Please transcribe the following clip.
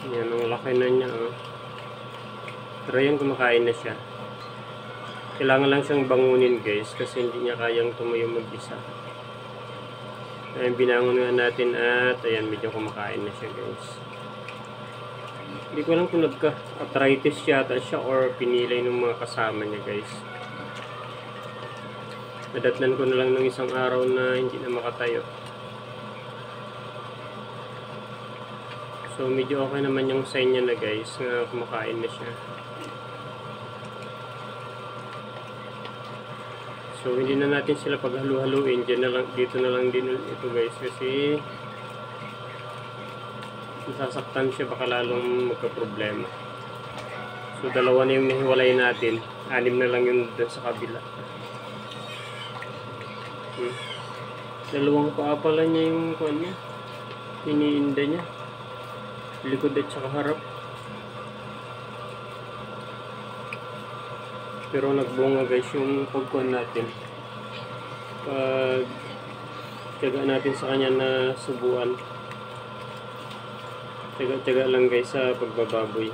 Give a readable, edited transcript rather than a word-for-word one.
Yan, ang laki na niya. Oh. Pero yan, kumakain na siya. Kailangan lang siyang bangunin guys kasi hindi niya kayang tumayo mag-isa. Ayan, binangon nga natin at ayan, medyo kumakain na siya guys. Hindi ko alam kung nagka-arthritis yata siya or pinilay ng mga kasama niya guys. Nadatnan ko na lang ng isang araw na hindi na makatayo. So medyo okay naman yung sign niya na guys na kumakain na siya. So hindi na natin sila paghalu-haluin, dito na lang din ito guys kasi masasaktan siya, baka lalong magka-problema. So dalawa na yung nahiwalay natin, 6 na lang yung doon sa kabila. Dalawang paa pala niya yung kuwan niya, iniinda niya, likod at saka harap. Pero nagbunga guys yung pagkuhan natin. Pag tiyaga natin sa kanya na subuan. Tiyaga lang guys sa pagbababoy.